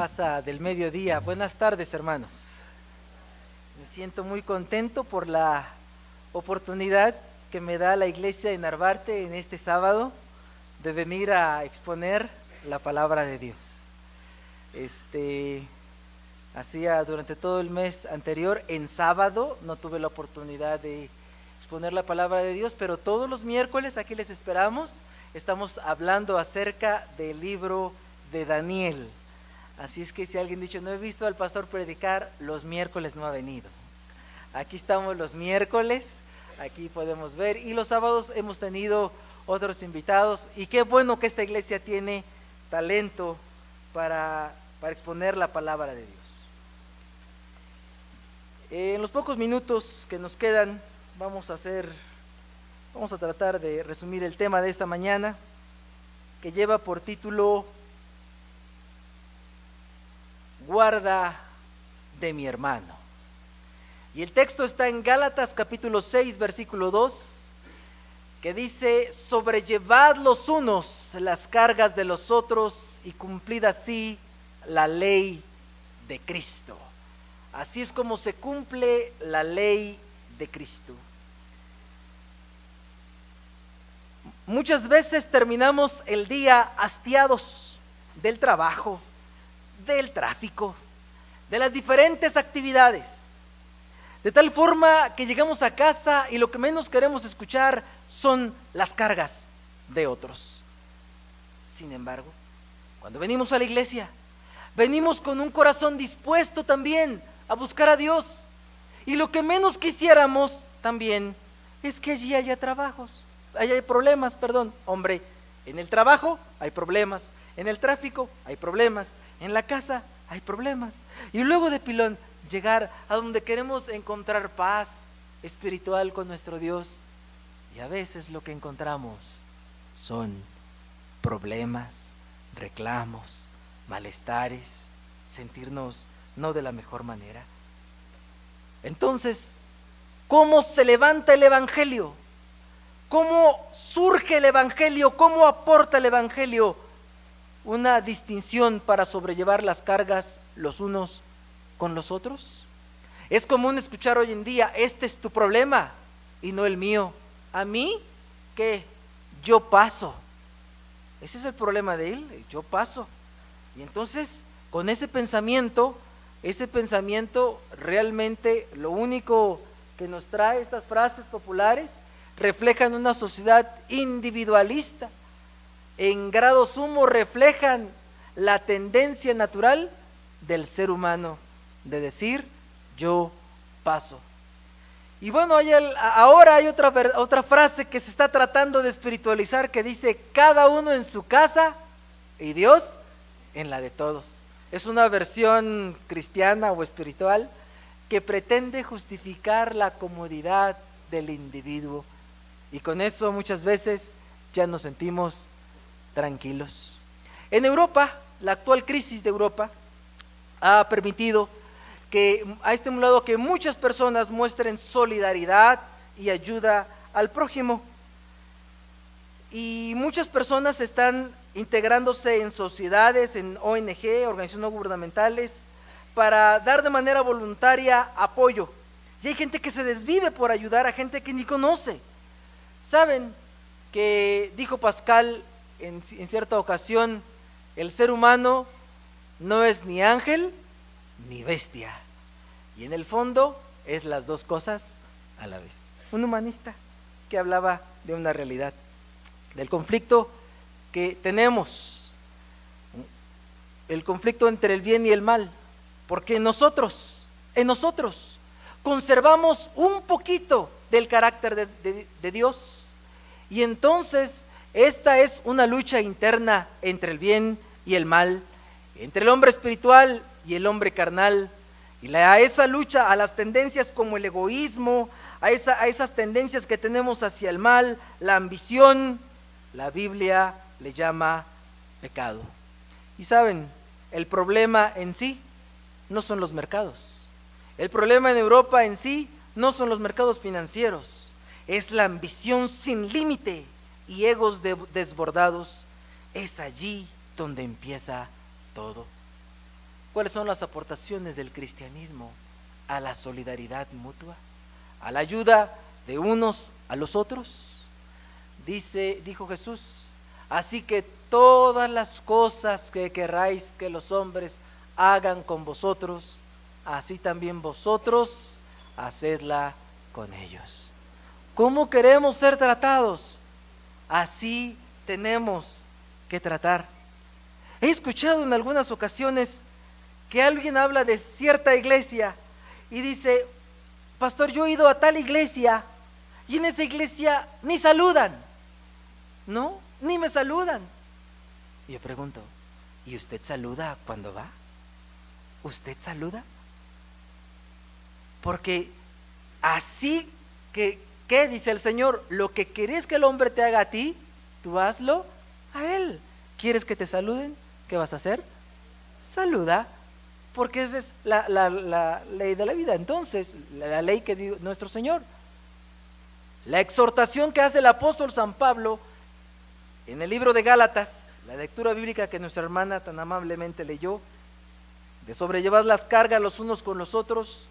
pasa del mediodía. Buenas tardes, hermanos. Me siento muy contento por la oportunidad que me da la iglesia en Narvarte en este sábado de venir a exponer la palabra de Dios. Hacía durante todo el mes anterior, en sábado, no tuve la oportunidad de exponer la palabra de Dios, pero todos los miércoles aquí les esperamos. Estamos hablando acerca del libro de Daniel. Así es que si alguien dicho, no he visto al pastor predicar, los miércoles no ha venido. Aquí estamos los miércoles, aquí podemos ver, y los sábados hemos tenido otros invitados, y qué bueno que esta iglesia tiene talento para exponer la palabra de Dios. En los pocos minutos que nos quedan, vamos a tratar de resumir el tema de esta mañana, que lleva por título Guarda de mi hermano. Y el texto está en Gálatas capítulo 6, versículo 2, que dice: sobrellevad los unos las cargas de los otros y cumplid así la ley de Cristo. Así es como se cumple la ley de Cristo. Muchas veces terminamos el día hastiados del trabajo, del tráfico, de las diferentes actividades, de tal forma que llegamos a casa y lo que menos queremos escuchar son las cargas de otros. Sin embargo, cuando venimos a la iglesia, venimos con un corazón dispuesto también a buscar a Dios, y lo que menos quisiéramos también es que allí haya problemas. Hombre, en el trabajo hay problemas, en el tráfico hay problemas, en la casa hay problemas, y luego de pilón llegar a donde queremos encontrar paz espiritual con nuestro Dios, y a veces lo que encontramos son problemas, reclamos, malestares, sentirnos no de la mejor manera. Entonces, ¿cómo se levanta el evangelio? ¿Cómo surge el evangelio? ¿Cómo aporta el evangelio una distinción para sobrellevar las cargas los unos con los otros? Es común escuchar hoy en día: este es tu problema y no el mío. ¿A mí qué? Yo paso. Ese es el problema de él, yo paso. Y entonces, con ese pensamiento realmente lo único que nos trae estas frases populares reflejan una sociedad individualista. En grado sumo reflejan la tendencia natural del ser humano de decir: yo paso. Y bueno, ahora hay otra frase que se está tratando de espiritualizar, que dice: cada uno en su casa y Dios en la de todos. Es una versión cristiana o espiritual que pretende justificar la comodidad del individuo, y con eso muchas veces ya nos sentimos tranquilos. En Europa, la actual crisis de Europa ha estimulado que muchas personas muestren solidaridad y ayuda al prójimo, y muchas personas están integrándose en sociedades, en ONG, organizaciones no gubernamentales, para dar de manera voluntaria apoyo. Y hay gente que se desvive por ayudar a gente que ni conoce. Saben que dijo Pascal en cierta ocasión: el ser humano no es ni ángel ni bestia, y en el fondo es las dos cosas a la vez. Un humanista que hablaba de una realidad, del conflicto que tenemos, el conflicto entre el bien y el mal, porque en nosotros conservamos un poquito del carácter de Dios, y entonces esta es una lucha interna entre el bien y el mal, entre el hombre espiritual y el hombre carnal, y a esa lucha, a las tendencias como el egoísmo, a esas tendencias que tenemos hacia el mal, la ambición, la Biblia le llama pecado. Y saben, el problema en sí no son los mercados. El problema en Europa en sí no son los mercados financieros. Es la ambición sin límite y egos desbordados. Es allí donde empieza todo. ¿Cuáles son las aportaciones del cristianismo a la solidaridad mutua, a la ayuda de unos a los otros? Dijo Jesús: así que todas las cosas que queráis que los hombres hagan con vosotros, así también vosotros hacedla con ellos. ¿Cómo queremos ser tratados? Así tenemos que tratar. He escuchado en algunas ocasiones que alguien habla de cierta iglesia y dice: pastor, yo he ido a tal iglesia y en esa iglesia ni saludan, no, ni me saludan. Y yo pregunto: ¿y usted saluda cuando va? ¿Usted saluda? Porque así ¿qué dice el Señor? Lo que quieres que el hombre te haga a ti, tú hazlo a él. ¿Quieres que te saluden? ¿Qué vas a hacer? Saluda, porque esa es la ley de la vida. Entonces, la ley que dio nuestro Señor. La exhortación que hace el apóstol San Pablo en el libro de Gálatas, la lectura bíblica que nuestra hermana tan amablemente leyó, de sobrellevar las cargas los unos con los otros,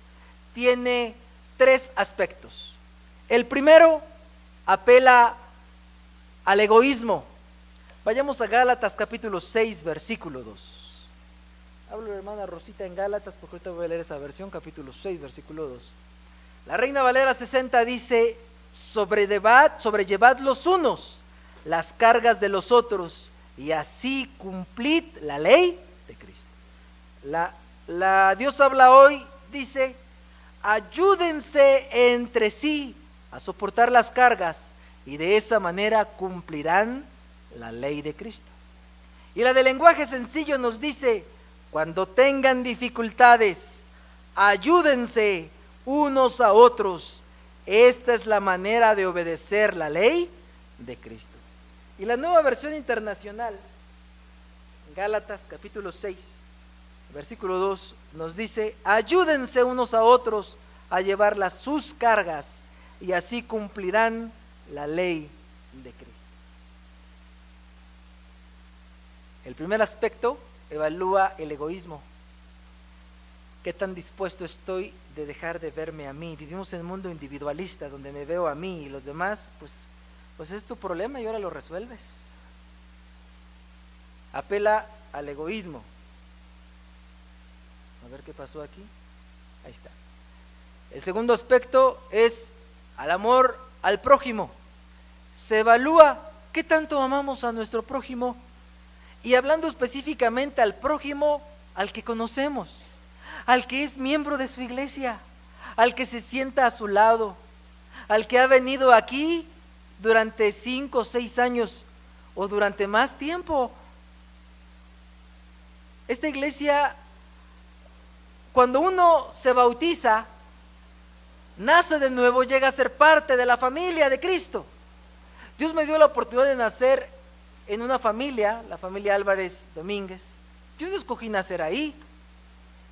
tiene 3 aspectos. El primero apela al egoísmo. Vayamos a Gálatas capítulo 6, versículo 2. Hablo de la hermana Rosita en Gálatas, porque ahorita voy a leer esa versión, capítulo 6, versículo 2. La Reina Valera 60 dice: sobrellevad los unos las cargas de los otros, y así cumplid la ley de Cristo. La Dios habla hoy dice: ayúdense entre sí a soportar las cargas, y de esa manera cumplirán la ley de Cristo. Y la de lenguaje sencillo nos dice: cuando tengan dificultades, ayúdense unos a otros. Esta es la manera de obedecer la ley de Cristo. Y la Nueva Versión Internacional, Gálatas capítulo 6, versículo 2, nos dice: ayúdense unos a otros a llevar sus cargas, y así cumplirán la ley de Cristo. El primer aspecto evalúa el egoísmo. ¿Qué tan dispuesto estoy de dejar de verme a mí? Vivimos en un mundo individualista donde me veo a mí y los demás, pues es tu problema y ahora lo resuelves. Apela al egoísmo. A ver qué pasó aquí. Ahí está. El segundo aspecto es al amor al prójimo. Se evalúa qué tanto amamos a nuestro prójimo, y hablando específicamente al prójimo al que conocemos, al que es miembro de su iglesia, al que se sienta a su lado, al que ha venido aquí durante 5 o 6 años o durante más tiempo. Esta iglesia, cuando uno se bautiza, nace de nuevo, llega a ser parte de la familia de Cristo. Dios me dio la oportunidad de nacer en una familia, la familia Álvarez Domínguez. Yo no escogí nacer ahí.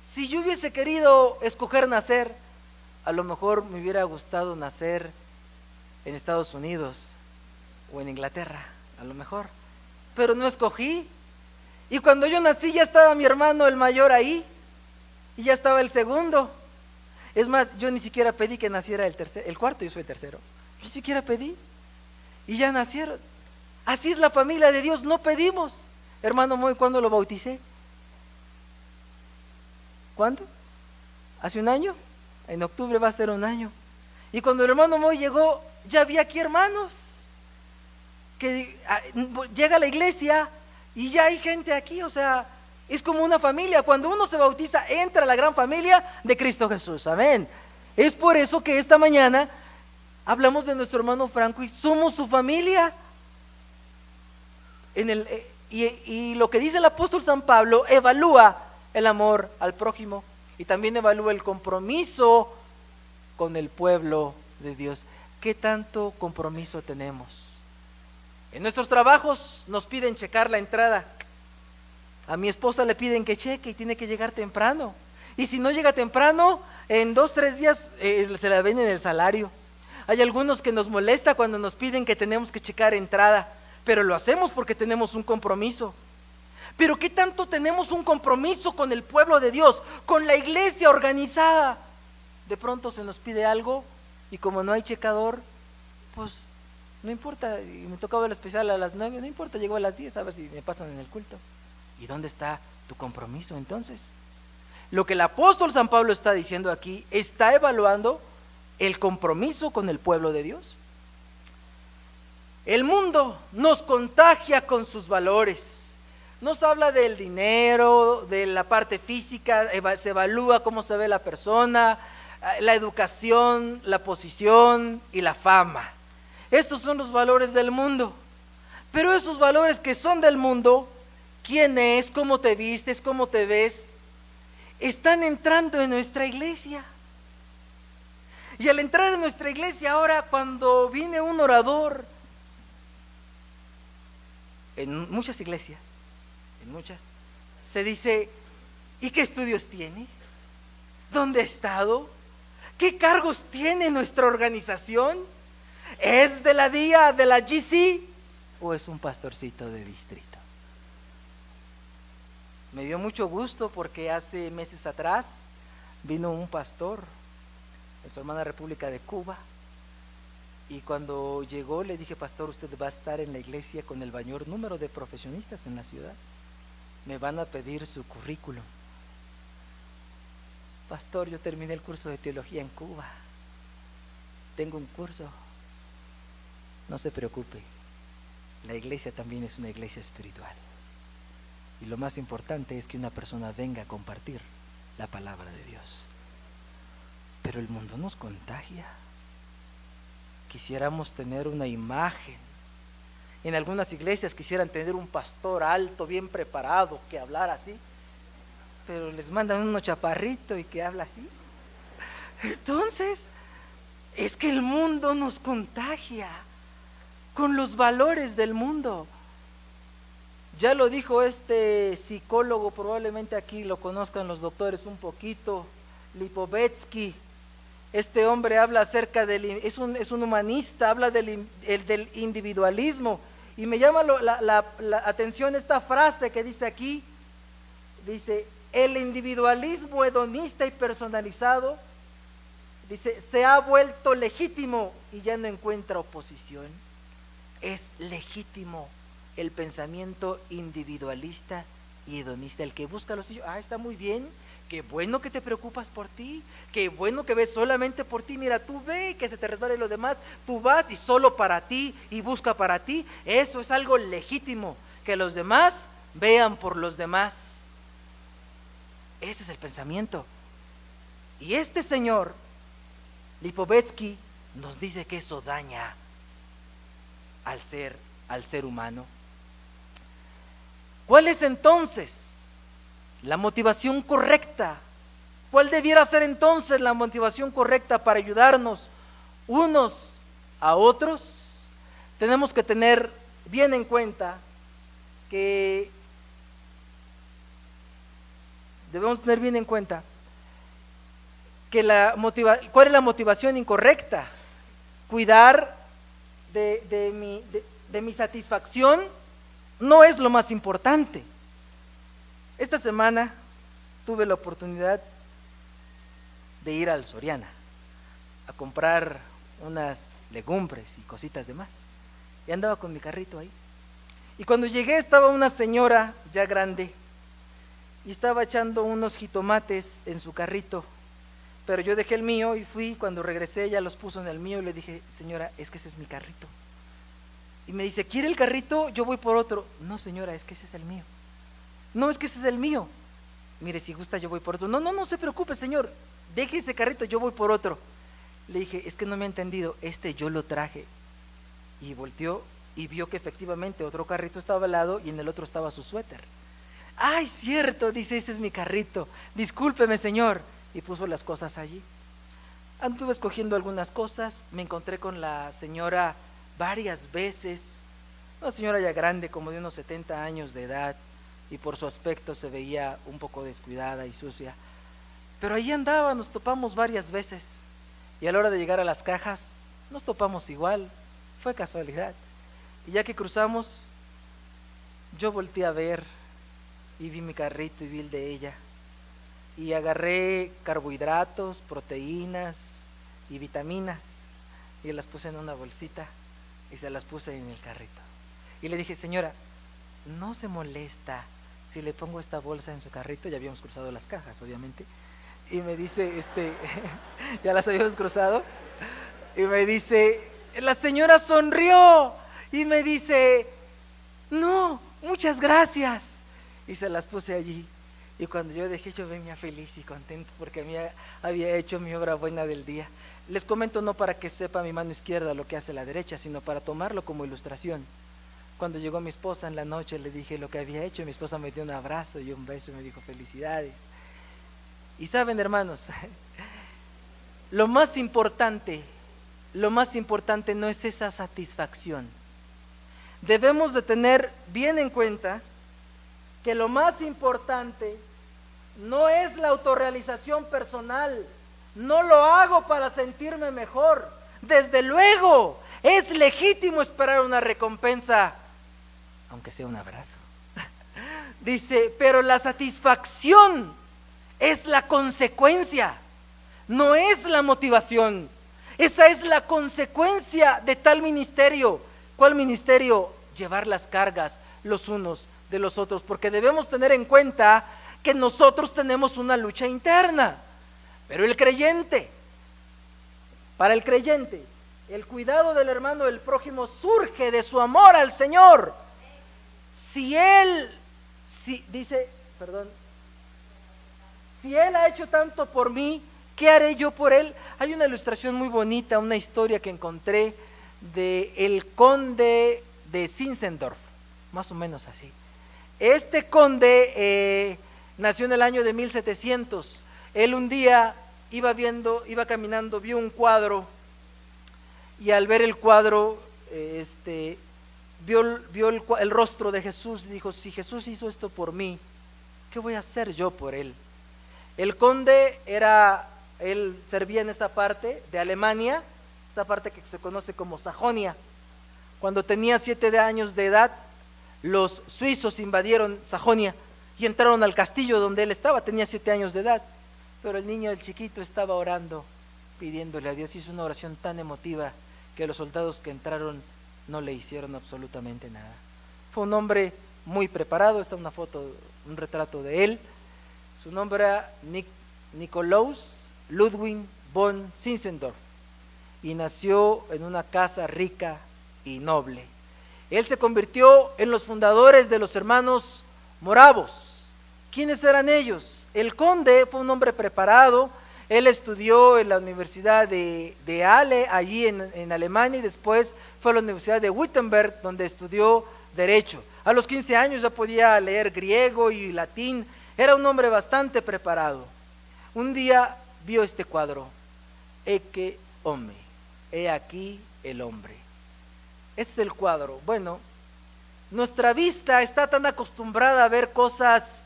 Si yo hubiese querido escoger nacer, a lo mejor me hubiera gustado nacer en Estados Unidos o en Inglaterra, a lo mejor, pero no escogí. Y cuando yo nací ya estaba mi hermano el mayor ahí, y ya estaba el segundo. Es más, yo ni siquiera pedí que naciera el cuarto, yo soy el tercero. Yo ni siquiera pedí, y ya nacieron. Así es la familia de Dios, no pedimos. Hermano Moy, ¿cuándo lo bauticé? ¿Cuándo? ¿Hace un año? En octubre va a ser un año. Y cuando el hermano Moy llegó, ya había aquí hermanos que llega a la iglesia y ya hay gente aquí. O sea, es como una familia. Cuando uno se bautiza, entra a la gran familia de Cristo Jesús. Amén. Es por eso que esta mañana hablamos de nuestro hermano Franco y somos su familia. Y lo que dice el apóstol San Pablo evalúa el amor al prójimo y también evalúa el compromiso con el pueblo de Dios. ¿Qué tanto compromiso tenemos? En nuestros trabajos nos piden checar la entrada. A mi esposa le piden que cheque y tiene que llegar temprano. Y si no llega temprano, en 2 o 3 días se le ven en el salario. Hay algunos que nos molesta cuando nos piden que tenemos que checar entrada, pero lo hacemos porque tenemos un compromiso. Pero ¿qué tanto tenemos un compromiso con el pueblo de Dios, con la iglesia organizada? De pronto se nos pide algo y como no hay checador, pues no importa, y me tocaba el especial a las 9, no importa, llego a las 10 a ver si me pasan en el culto. ¿Y dónde está tu compromiso entonces? Lo que el apóstol San Pablo está diciendo aquí, está evaluando el compromiso con el pueblo de Dios. El mundo nos contagia con sus valores. Nos habla del dinero, de la parte física, se evalúa cómo se ve la persona, la educación, la posición y la fama. Estos son los valores del mundo. Pero esos valores que son del mundo, quién es, cómo te vistes, cómo te ves, están entrando en nuestra iglesia. Y al entrar en nuestra iglesia ahora, cuando viene un orador, en muchas iglesias, se dice, ¿y qué estudios tiene? ¿Dónde ha estado? ¿Qué cargos tiene nuestra organización? ¿Es de la DIA, de la GC o es un pastorcito de distrito? Me dio mucho gusto porque hace meses atrás vino un pastor en su hermana República de Cuba, y cuando llegó le dije, pastor, usted va a estar en la iglesia con el mayor número de profesionistas en la ciudad, me van a pedir su currículum. Pastor, yo terminé el curso de teología en Cuba, tengo un curso. No se preocupe, la iglesia también es una iglesia espiritual, y lo más importante es que una persona venga a compartir la palabra de Dios. Pero el mundo nos contagia. Quisiéramos tener una imagen. En algunas iglesias quisieran tener un pastor alto, bien preparado, que hablara así, pero les mandan uno chaparrito y que habla así. Entonces, es que el mundo nos contagia con los valores del mundo. Ya lo dijo este psicólogo, probablemente aquí lo conozcan los doctores un poquito, Lipovetsky. Este hombre habla acerca es un humanista, habla del individualismo, y me llama la atención esta frase que dice aquí, dice, el individualismo hedonista y personalizado, dice, se ha vuelto legítimo y ya no encuentra oposición. Es legítimo el pensamiento individualista y hedonista, el que busca lo suyo. Está muy bien, qué bueno que te preocupas por ti, qué bueno que ves solamente por ti. Mira, tú ve que se te resbale lo demás, tú vas y solo para ti y busca para ti. Eso es algo legítimo, que los demás vean por los demás. Ese es el pensamiento. Y este señor Lipovetsky nos dice que eso daña al ser humano. ¿Cuál es entonces la motivación correcta? ¿Cuál debiera ser entonces la motivación correcta para ayudarnos unos a otros? Tenemos que tener bien en cuenta que ¿cuál es la motivación incorrecta? Cuidar de mi satisfacción no es lo más importante. Esta semana tuve la oportunidad de ir al Soriana a comprar unas legumbres y cositas demás, y andaba con mi carrito ahí, y cuando llegué estaba una señora ya grande y estaba echando unos jitomates en su carrito, pero yo dejé el mío y fui. Cuando regresé ella los puso en el mío y le dije, señora, es que ese es mi carrito. Y me dice, ¿quiere el carrito? Yo voy por otro. No, señora, es que ese es el mío. No, es que ese es el mío. Mire, si gusta yo voy por otro. No se preocupe, señor, deje ese carrito, yo voy por otro. Le dije, es que no me ha entendido, yo lo traje. Y volteó y vio que efectivamente otro carrito estaba al lado y en el otro estaba su suéter. Ay, cierto, dice, ese es mi carrito, discúlpeme, señor. Y puso las cosas allí. Anduve escogiendo algunas cosas, me encontré con la señora varias veces, una señora ya grande, como de unos 70 años de edad, y por su aspecto se veía un poco descuidada y sucia, pero ahí andaba. Nos topamos varias veces, y a la hora de llegar a las cajas nos topamos igual, fue casualidad. Y ya que cruzamos, yo volteé a ver y vi mi carrito y vi el de ella. Y agarré carbohidratos, proteínas y vitaminas y las puse en una bolsita y se las puse en el carrito. Y le dije, señora, ¿no se molesta si le pongo esta bolsa en su carrito? Ya habíamos cruzado las cajas, obviamente. Y me dice, ya las habíamos cruzado. Y me dice, la señora sonrió y me dice, no, muchas gracias. Y se las puse allí. Y cuando yo dejé, yo venía feliz y contento porque había hecho mi obra buena del día. Les comento no para que sepa mi mano izquierda lo que hace la derecha, sino para tomarlo como ilustración. Cuando llegó mi esposa en la noche, le dije lo que había hecho. Mi esposa me dio un abrazo y un beso y me dijo felicidades. Y saben, hermanos, lo más importante no es esa satisfacción. Debemos de tener bien en cuenta que lo más importante no es la autorrealización personal. No lo hago para sentirme mejor. Desde luego, es legítimo esperar una recompensa, aunque sea un abrazo. Dice, pero la satisfacción es la consecuencia, no es la motivación. Esa es la consecuencia de tal ministerio. ¿Cuál ministerio? Llevar las cargas los unos de los otros, porque debemos tener en cuenta que nosotros tenemos una lucha interna. Pero para el creyente, el cuidado del hermano del prójimo surge de su amor al Señor. Si Él ha hecho tanto por mí, ¿qué haré yo por Él? Hay una ilustración muy bonita, una historia que encontré de el conde de Zinzendorf, más o menos así. Este conde nació en el año de 1700. Él un día iba caminando, vio un cuadro y al ver el cuadro, vio el rostro de Jesús y dijo, si Jesús hizo esto por mí, ¿qué voy a hacer yo por Él? El conde él servía en esta parte de Alemania, esta parte que se conoce como Sajonia. Cuando tenía 7 años de edad, los suizos invadieron Sajonia y entraron al castillo donde él estaba, tenía 7 años de edad. Pero el niño, el chiquito, estaba orando, pidiéndole a Dios. Hizo una oración tan emotiva que los soldados que entraron no le hicieron absolutamente nada. Fue un hombre muy preparado. Está una foto, un retrato de él. Su nombre era Nikolaus Ludwig von Zinzendorf y nació en una casa rica y noble. Él se convirtió en los fundadores de los hermanos moravos. ¿Quiénes eran ellos? El conde fue un hombre preparado. Él estudió en la Universidad de Halle, allí en Alemania, y después fue a la Universidad de Wittenberg, donde estudió Derecho. A los 15 años ya podía leer griego y latín. Era un hombre bastante preparado. Un día vio este cuadro, Ecce homo, he aquí el hombre. Este es el cuadro. Bueno, nuestra vista está tan acostumbrada a ver cosas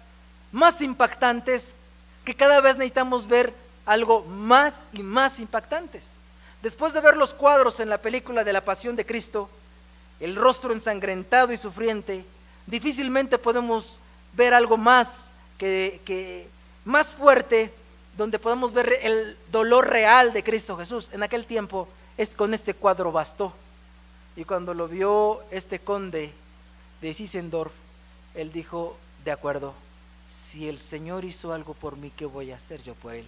más impactantes que cada vez necesitamos ver algo más y más impactantes. Después de ver los cuadros en la película de la Pasión de Cristo, el rostro ensangrentado y sufriente, difícilmente podemos ver algo más que más fuerte, donde podemos ver el dolor real de Cristo Jesús. En aquel tiempo, con este cuadro bastó. Y cuando lo vio este conde de Zinzendorf, él dijo, de acuerdo, si el Señor hizo algo por mí, ¿qué voy a hacer yo por Él?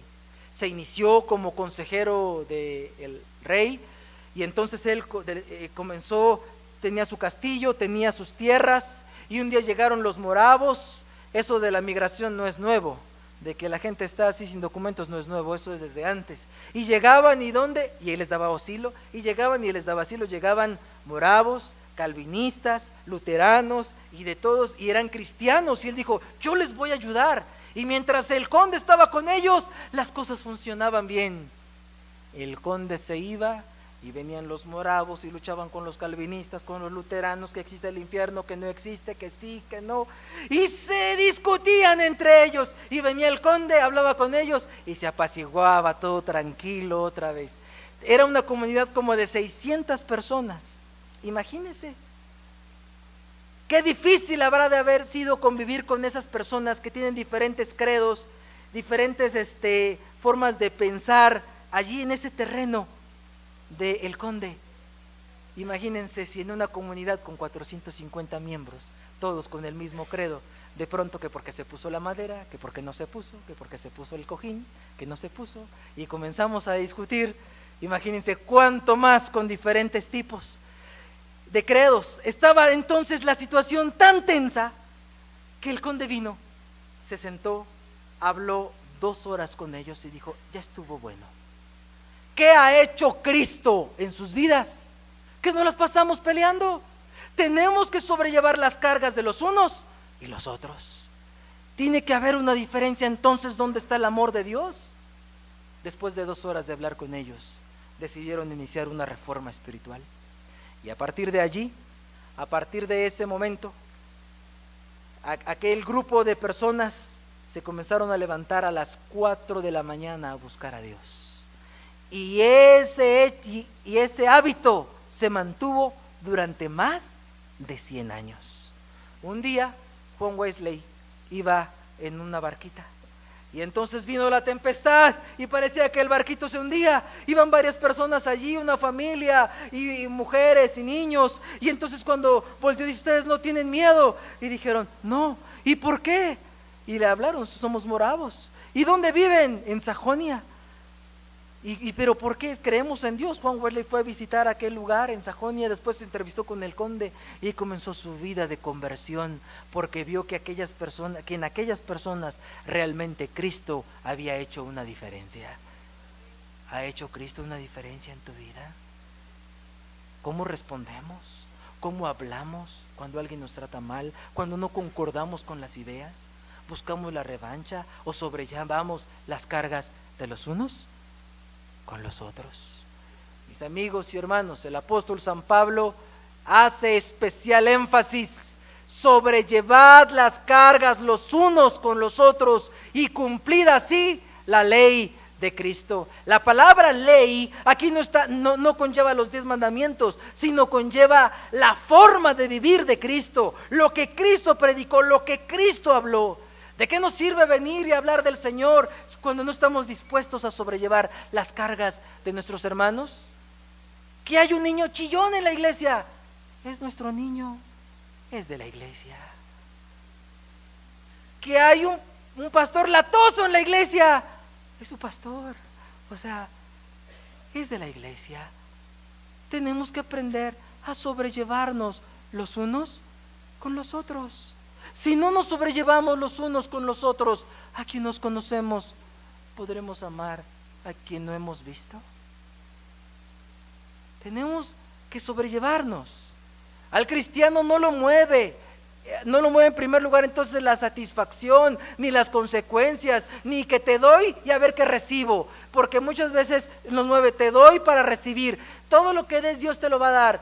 Se inició como consejero del rey, y entonces él comenzó, tenía su castillo, tenía sus tierras, y un día llegaron los moravos. Eso de la migración no es nuevo, de que la gente está así sin documentos no es nuevo, eso es desde antes. Y llegaban, ¿y dónde? Y él les daba asilo, y llegaban y él les daba asilo, llegaban moravos, calvinistas, luteranos y de todos, y eran cristianos, y él dijo, yo les voy a ayudar. Y mientras el conde estaba con ellos, las cosas funcionaban bien. El conde se iba y venían los moravos y luchaban con los calvinistas, con los luteranos, que existe el infierno, que no existe, que sí, que no, y se discutían entre ellos, y venía el conde, hablaba con ellos y se apaciguaba todo tranquilo otra vez. Era una comunidad como de 600 personas. Imagínense. Qué difícil habrá de haber sido convivir con esas personas que tienen diferentes credos, diferentes formas de pensar allí en ese terreno de El Conde. Imagínense si en una comunidad con 450 miembros, todos con el mismo credo, de pronto que porque se puso la madera, que porque no se puso, que porque se puso el cojín, que no se puso, y comenzamos a discutir. Imagínense cuánto más con diferentes tipos de credos. Estaba entonces la situación tan tensa que el conde vino, se sentó, habló 2 horas con ellos y dijo: ya estuvo bueno. ¿Qué ha hecho Cristo en sus vidas? Que no las pasamos peleando. Tenemos que sobrellevar las cargas de los unos y los otros. Tiene que haber una diferencia. Entonces, ¿dónde está el amor de Dios? Después de 2 horas de hablar con ellos, decidieron iniciar una reforma espiritual. Y a partir de allí, a partir de ese momento, aquel grupo de personas se comenzaron a levantar a las 4 de la mañana a buscar a Dios. Y ese hábito se mantuvo durante más de 100 años. Un día John Wesley iba en una barquita y entonces vino la tempestad y parecía que el barquito se hundía. Iban varias personas allí, una familia y mujeres y niños, y entonces cuando volteó dice: ustedes no tienen miedo, y dijeron: no. ¿Y por qué? Y le hablaron: somos moravos. ¿Y dónde viven? En Sajonia. Pero ¿por qué creemos en Dios? Juan Wesley fue a visitar aquel lugar en Sajonia, después se entrevistó con el conde y comenzó su vida de conversión, porque vio que en aquellas personas realmente Cristo había hecho una diferencia. ¿Ha hecho Cristo una diferencia en tu vida? ¿Cómo respondemos? ¿Cómo hablamos cuando alguien nos trata mal? Cuando no concordamos con las ideas, ¿buscamos la revancha o sobrellevamos las cargas de los unos con los otros? Mis amigos y hermanos, el apóstol San Pablo hace especial énfasis: sobrellevad las cargas los unos con los otros y cumplid así la ley de Cristo. La palabra ley aquí no conlleva los 10 mandamientos, sino conlleva la forma de vivir de Cristo, lo que Cristo predicó, lo que Cristo habló. ¿De qué nos sirve venir y hablar del Señor cuando no estamos dispuestos a sobrellevar las cargas de nuestros hermanos? Que hay un niño chillón en la iglesia, es nuestro niño, es de la iglesia. Que hay un pastor latoso en la iglesia, es su pastor, o sea, es de la iglesia. Tenemos que aprender a sobrellevarnos los unos con los otros. Si no nos sobrellevamos los unos con los otros, a quien nos conocemos, ¿podremos amar a quien no hemos visto? Tenemos que sobrellevarnos. Al cristiano no lo mueve en primer lugar entonces la satisfacción, ni las consecuencias, ni que te doy y a ver qué recibo, porque muchas veces nos mueve: te doy para recibir, todo lo que des Dios te lo va a dar.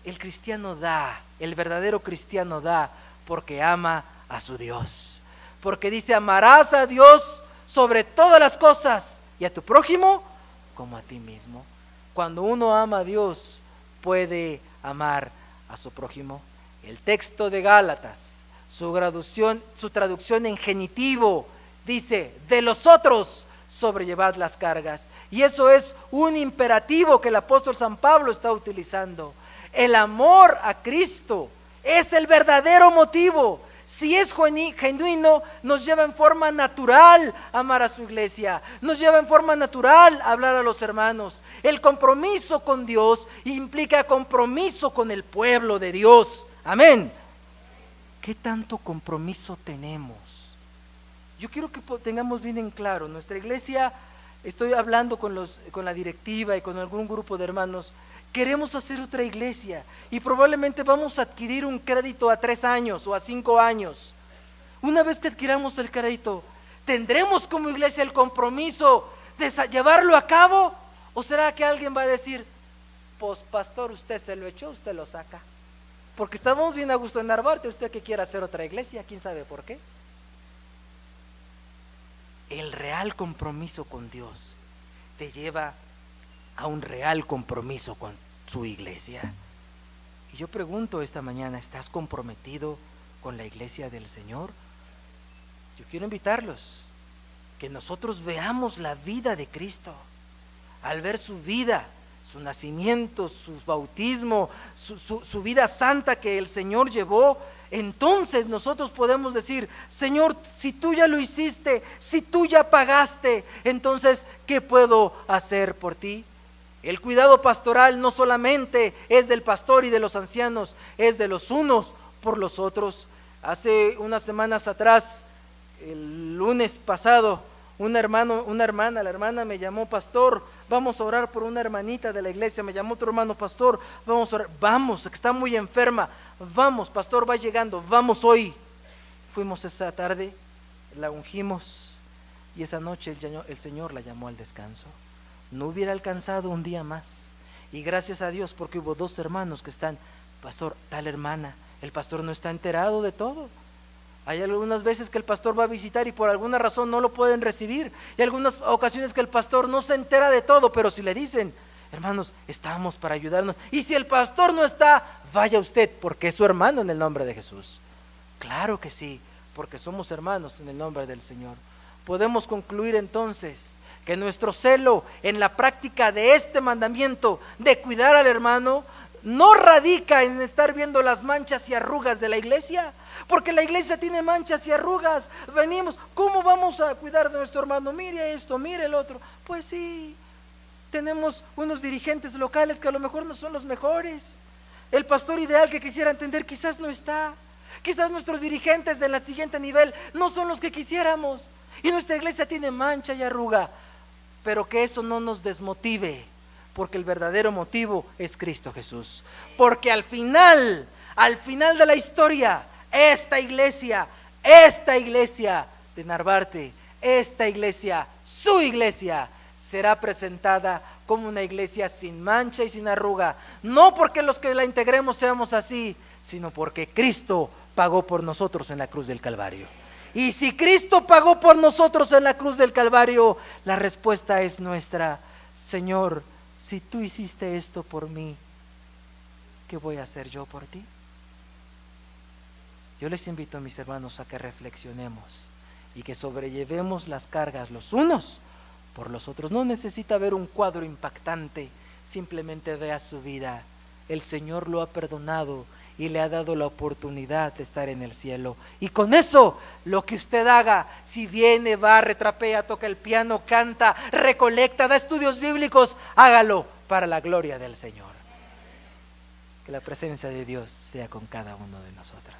El cristiano da, el verdadero cristiano da porque ama a su Dios, porque dice: amarás a Dios sobre todas las cosas y a tu prójimo como a ti mismo. Cuando uno ama a Dios, puede amar a su prójimo. El texto de Gálatas, su traducción en genitivo, dice: de los otros sobrellevad las cargas. Y eso es un imperativo que el apóstol San Pablo está utilizando. El amor a Cristo es el verdadero motivo. Si es genuino, nos lleva en forma natural a amar a su iglesia, nos lleva en forma natural a hablar a los hermanos. El compromiso con Dios implica compromiso con el pueblo de Dios. Amén. ¿Qué tanto compromiso tenemos? Yo quiero que tengamos bien en claro, nuestra iglesia, estoy hablando con la directiva y con algún grupo de hermanos, queremos hacer otra iglesia y probablemente vamos a adquirir un crédito a 3 años o a 5 años. Una vez que adquiramos el crédito, ¿tendremos como iglesia el compromiso de llevarlo a cabo? ¿O será que alguien va a decir: pues pastor, usted se lo echó, usted lo saca? Porque estamos bien a gusto en Narvarte, usted que quiere hacer otra iglesia, ¿quién sabe por qué? El real compromiso con Dios te lleva a un real compromiso con su iglesia. Y yo pregunto esta mañana, ¿estás comprometido con la iglesia del Señor? Yo quiero invitarlos, que nosotros veamos la vida de Cristo. Al ver su vida, su nacimiento, su bautismo, su vida santa que el Señor llevó, entonces nosotros podemos decir: Señor, si tú ya lo hiciste, si tú ya pagaste, entonces ¿qué puedo hacer por ti? El cuidado pastoral no solamente es del pastor y de los ancianos, es de los unos por los otros. Hace unas semanas atrás, el lunes pasado, la hermana me llamó: pastor, vamos a orar por una hermanita de la iglesia. Me llamó otro hermano: pastor, vamos a orar. Vamos, que está muy enferma. Vamos, pastor, va llegando, vamos hoy. Fuimos esa tarde, la ungimos, y esa noche el Señor la llamó al descanso. No hubiera alcanzado un día más, y gracias a Dios, porque hubo 2 hermanos que están: pastor, tal hermana, el pastor no está enterado de todo. Hay algunas veces que el pastor va a visitar y por alguna razón no lo pueden recibir, y algunas ocasiones que el pastor no se entera de todo, pero si le dicen: hermanos, estamos para ayudarnos, y si el pastor no está, vaya usted, porque es su hermano en el nombre de Jesús. Claro que sí, porque somos hermanos en el nombre del Señor. Podemos concluir entonces que nuestro celo en la práctica de este mandamiento de cuidar al hermano no radica en estar viendo las manchas y arrugas de la iglesia, porque la iglesia tiene manchas y arrugas. Venimos, ¿cómo vamos a cuidar de nuestro hermano? Mire esto, mire el otro. Pues sí, tenemos unos dirigentes locales que a lo mejor no son los mejores. El pastor ideal que quisiera entender quizás no está. Quizás nuestros dirigentes del siguiente nivel no son los que quisiéramos, y nuestra iglesia tiene mancha y arruga. Pero que eso no nos desmotive, porque el verdadero motivo es Cristo Jesús. Porque al final de la historia, esta iglesia de Narvarte, esta iglesia, su iglesia, será presentada como una iglesia sin mancha y sin arruga. No porque los que la integremos seamos así, sino porque Cristo pagó por nosotros en la cruz del Calvario. Y si Cristo pagó por nosotros en la cruz del Calvario, la respuesta es nuestra: Señor, si tú hiciste esto por mí, ¿qué voy a hacer yo por ti? Yo les invito, mis hermanos, a que reflexionemos y que sobrellevemos las cargas los unos por los otros. No necesita ver un cuadro impactante, simplemente vea su vida. El Señor lo ha perdonado y le ha dado la oportunidad de estar en el cielo. Y con eso, lo que usted haga, si viene, barre, trapea, toca el piano, canta, recolecta, da estudios bíblicos, hágalo para la gloria del Señor. Que la presencia de Dios sea con cada uno de nosotros.